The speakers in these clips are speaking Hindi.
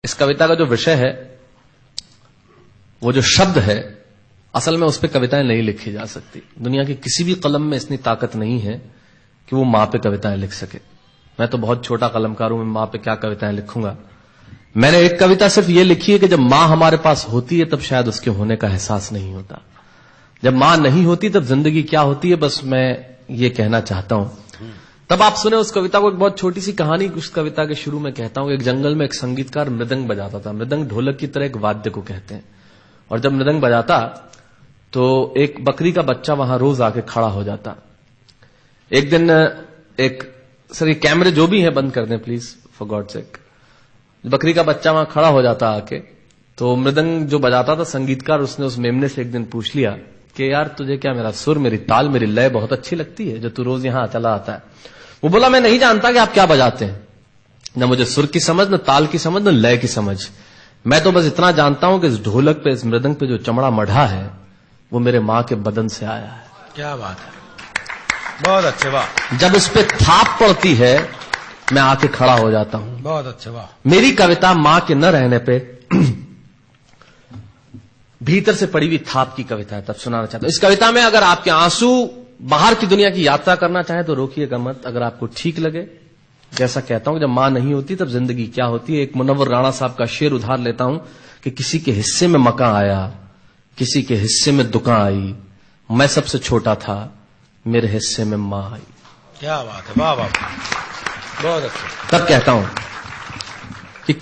इस कविता का जो विषय है, वो जो शब्द है, असल में उस पर कविताएं नहीं लिखी जा सकती। दुनिया की किसी भी कलम में इतनी ताकत नहीं है कि वो मां पे कविताएं लिख सके। मैं तो बहुत छोटा कलमकार हूं, मैं मां पे क्या कविताएं लिखूंगा। मैंने एक कविता सिर्फ ये लिखी है कि जब मां हमारे पास होती है तब शायद उसके होने का एहसास नहीं होता। जब मां नहीं होती तब जिंदगी क्या होती है, बस मैं ये कहना चाहता हूं। तब आप सुने उस कविता को। एक बहुत छोटी सी कहानी उस कविता के शुरू में कहता हूं। एक जंगल में एक संगीतकार मृदंग बजाता था। मृदंग ढोलक की तरह एक वाद्य को कहते हैं। और जब मृदंग बजाता तो एक बकरी का बच्चा वहां रोज आके खड़ा हो जाता। एक दिन सर ये कैमरे जो भी हैं बंद कर दें प्लीज, फॉर गॉड सेक। बकरी का बच्चा वहां खड़ा हो जाता आके, तो मृदंग जो बजाता था संगीतकार, उसने उस मेमने से एक दिन पूछ लिया कि यार तुझे क्या मेरा सुर, मेरी ताल, मेरी लय बहुत अच्छी लगती है जो तू रोज यहां चला आता है। वो बोला मैं नहीं जानता कि आप क्या बजाते हैं, न मुझे सुर की समझ, न ताल की समझ, न लय की समझ। मैं तो बस इतना जानता हूं कि इस ढोलक पे, इस मृदंग पे जो चमड़ा मढ़ा है वो मेरे मां के बदन से आया है। क्या बात है, बहुत अच्छे, वाह। जब इस पे थाप पड़ती है मैं आके खड़ा हो जाता हूं। बहुत अच्छे, वाह। मेरी कविता मां के न रहने पे भीतर से पड़ी हुई थाप की कविता है, तब सुनाना चाहता हूं। इस कविता में अगर आपके आंसू बाहर की दुनिया की यात्रा करना चाहे तो रोकिएगा मत। अगर आपको ठीक लगे, जैसा कहता हूं जब मां नहीं होती तब जिंदगी क्या होती है। एक मुनव्वर राणा साहब का शेर उधार लेता हूं कि किसी के हिस्से में मकान आया, किसी के हिस्से में दुकान आई, मैं सबसे छोटा था, मेरे हिस्से में मां आई। क्या बात है, वाह वाह, बहुत अच्छा। तब कहता हूं कि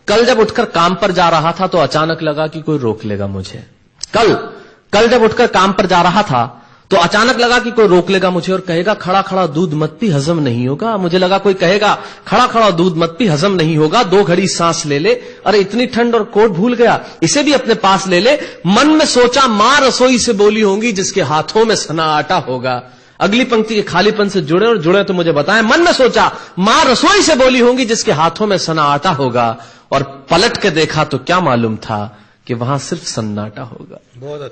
कल जब उठकर काम पर जा रहा था तो अचानक लगा कि कोई रोक लेगा मुझे। कल जब उठकर काम पर जा रहा था तो अचानक लगा कि कोई रोक लेगा मुझे और कहेगा खड़ा खड़ा दूध मत पी, हजम नहीं होगा। मुझे लगा कोई कहेगा खड़ा खड़ा दूध मत पी, हजम नहीं होगा। 2 घड़ी सांस ले ले, अरे इतनी ठंड और कोट भूल गया, इसे भी अपने पास ले ले। मन में सोचा मां रसोई से बोली होंगी जिसके हाथों में सना आटा होगा। अगली पंक्ति के खालीपन से जुड़े और जुड़े तो मुझे बताएं। मन में सोचा मां रसोई से बोली होंगी जिसके हाथों में सना आटा होगा, और पलट के देखा तो क्या मालूम था कि वहां सिर्फ सन्नाटा होगा।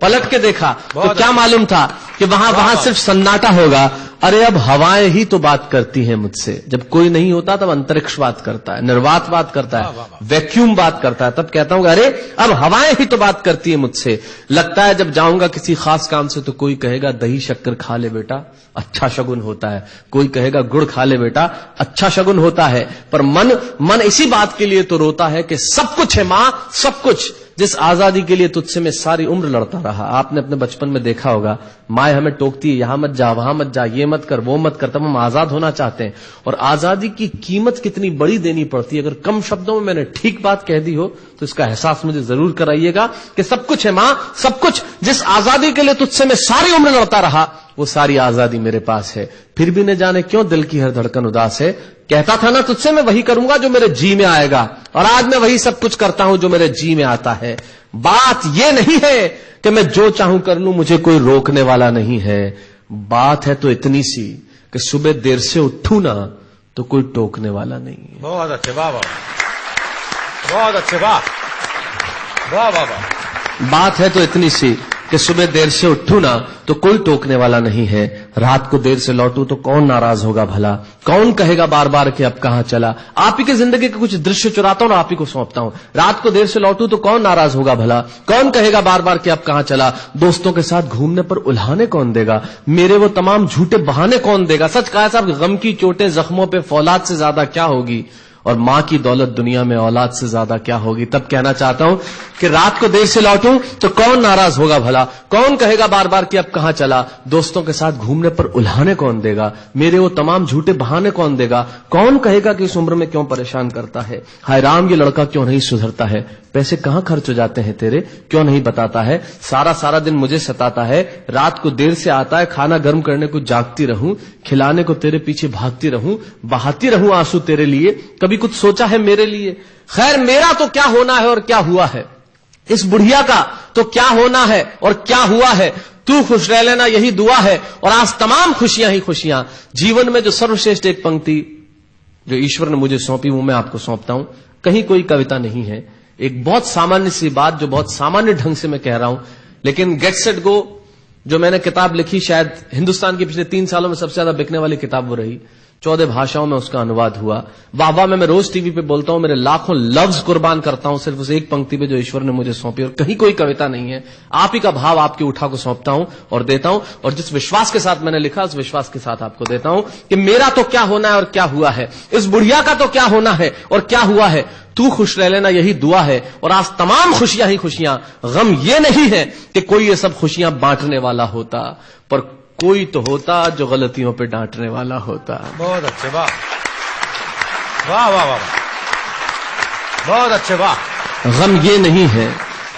पलट के देखा तो क्या मालूम था कि वहां सिर्फ सन्नाटा होगा। अरे अब हवाएं ही तो बात करती हैं मुझसे। जब कोई नहीं होता तब अंतरिक्ष बात करता है, निर्वात बात करता है, वैक्यूम बात करता है। तब कहता हूं अरे अब हवाएं ही तो बात करती है मुझसे। लगता है जब जाऊंगा किसी खास काम से तो कोई कहेगा दही शक्कर खा ले बेटा, अच्छा शगुन होता है। कोई कहेगा गुड़ खा ले बेटा, अच्छा शगुन होता है। पर मन इसी बात के लिए तो रोता है कि सब कुछ है मां, सब कुछ, जिस आजादी के लिए तुझसे मैं सारी उम्र लड़ता रहा। आपने अपने बचपन में देखा होगा, माए हमें टोकती है, यहां मत जा, वहां मत जा, ये मत कर, वो मत कर। तब हम आजाद होना चाहते हैं, और आजादी की कीमत कितनी बड़ी देनी पड़ती है। अगर कम शब्दों में मैंने ठीक बात कह दी हो तो इसका एहसास मुझे जरूर कराइएगा कि सब कुछ है मां, सब कुछ, जिस आजादी के लिए तुझसे मैं सारी उम्र लड़ता रहा वो सारी आजादी मेरे पास है। फिर भी न जाने क्यों दिल की हर धड़कन उदास है। कहता था ना तुझसे मैं वही करूंगा जो मेरे जी में आएगा, और आज मैं वही सब कुछ करता हूं जो मेरे जी में आता है। बात यह नहीं है कि मैं जो चाहूं कर लूं, मुझे कोई रोकने वाला नहीं है। बात है तो इतनी सी कि सुबह देर से उठूं ना तो कोई टोकने वाला नहीं है। बहुत अच्छे, वाह वाह, बहुत अच्छे, वाह वाह वाह वाह। बात है तो इतनी सी कि सुबह देर से उठूं ना तो कोई टोकने वाला नहीं है। रात को देर से लौटूं तो कौन नाराज होगा भला, कौन कहेगा बार बार कि अब कहां चला। आप ही के जिंदगी के कुछ दृश्य चुराता हूं और आप ही को सौंपता हूं। रात को देर से लौटूं तो कौन नाराज होगा भला, कौन कहेगा बार बार कि अब कहां चला। दोस्तों के साथ घूमने पर उल्हाने कौन देगा, मेरे वो तमाम झूठे बहाने कौन देगा। सच कहा साहब, गम की चोटें जख्मों पे फौलाद से ज्यादा क्या होगी, और मां की दौलत दुनिया में औलाद से ज्यादा क्या होगी। तब कहना चाहता हूं कि रात को देर से लौटूं तो कौन नाराज होगा भला, कौन कहेगा बार बार कि अब कहां चला। दोस्तों के साथ घूमने पर उल्हाने कौन देगा, मेरे वो तमाम झूठे बहाने कौन देगा। कौन कहेगा कि इस उम्र में क्यों परेशान करता है। हाय राम ये लड़का क्यों नहीं सुधरता है, पैसे कहां खर्च हो जाते हैं तेरे, क्यों नहीं बताता है। सारा दिन मुझे सताता है, रात को देर से आता है, खाना गर्म करने को जागती रहूं, खिलाने को तेरे पीछे भागती रहूं, बहाती रहूं आंसू तेरे लिए, कभी कुछ सोचा है मेरे लिए। खैर मेरा तो क्या होना है और क्या हुआ है, इस बुढ़िया का तो क्या होना है और क्या हुआ है। तू खुश रह लेना यही दुआ है, और आज तमाम खुशियां ही खुशियां। जीवन में जो सर्वश्रेष्ठ एक पंक्ति जो ईश्वर ने मुझे सौंपी वो मैं आपको सौंपता हूं। कहीं कोई कविता नहीं है, एक बहुत सामान्य सी बात जो बहुत सामान्य ढंग से मैं कह रहा हूं, लेकिन गेट सेट गो जो मैंने किताब लिखी, शायद हिंदुस्तान की पिछले 3 सालों में सबसे ज्यादा बिकने वाली किताब वो रही। 14 भाषाओं में उसका अनुवाद हुआ। वाह मैं रोज टीवी पे बोलता हूं, मेरे लाखों लफ्ज कुर्बान करता हूं सिर्फ उस एक पंक्ति पे जो ईश्वर ने मुझे सौंपी, और कहीं कोई कविता नहीं है, आप ही का भाव आपकी उठा को सौंपता हूं और देता हूं। और जिस विश्वास के साथ मैंने लिखा, उस विश्वास के साथ आपको देता हूं कि मेरा तो क्या होना है और क्या हुआ है, इस बुढ़िया का तो क्या होना है और क्या हुआ है, तू खुश रह लेना, यही दुआ है। और आज तमाम खुशियां ही खुशियां, गम ये नहीं है कि कोई ये सब खुशियां बांटने वाला होता, पर कोई तो होता जो गलतियों पे डांटने वाला होता। बहुत अच्छे, वाह वाह वाह वाह, बहुत अच्छे, वाह। गम ये नहीं है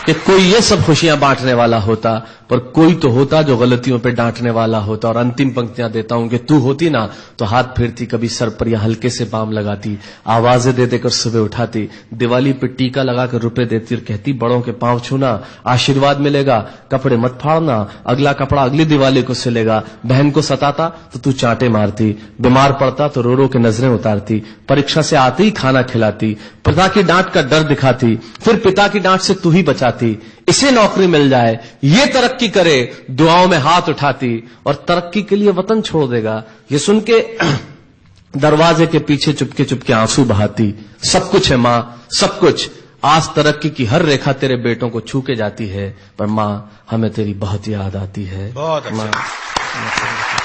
कि कोई ये सब खुशियां बांटने वाला होता, पर कोई तो होता जो गलतियों पे डांटने वाला होता। और अंतिम पंक्तियां देता हूं कि तू होती ना तो हाथ फेरती, कभी सर पर या हल्के से बाम लगाती, आवाजें दे देकर सुबह उठाती, दिवाली पे टीका लगाकर रुपए देती और कहती बड़ों के पांव छूना, आशीर्वाद मिलेगा, कपड़े मत फाड़ना, अगला कपड़ा अगली दिवाली को सिलेगा। बहन को सताता तो तू चांटे मारती, बीमार पड़ता तो रो रो के नजरें उतारती, परीक्षा से आते ही खाना खिलाती, पिता की डांट का डर दिखाती, फिर पिता की डांट से तू ही बचाती, इसे नौकरी मिल जाए, ये तरक्की करे, दुआओं में हाथ उठाती, और तरक्की के लिए वतन छोड़ देगा, ये सुन के दरवाजे के पीछे चुपके चुपके आंसू बहाती। सब कुछ है मां, सब कुछ, आज तरक्की की हर रेखा तेरे बेटों को छू के जाती है, पर मां हमें तेरी बहुत याद आती है। बहुत अच्छा।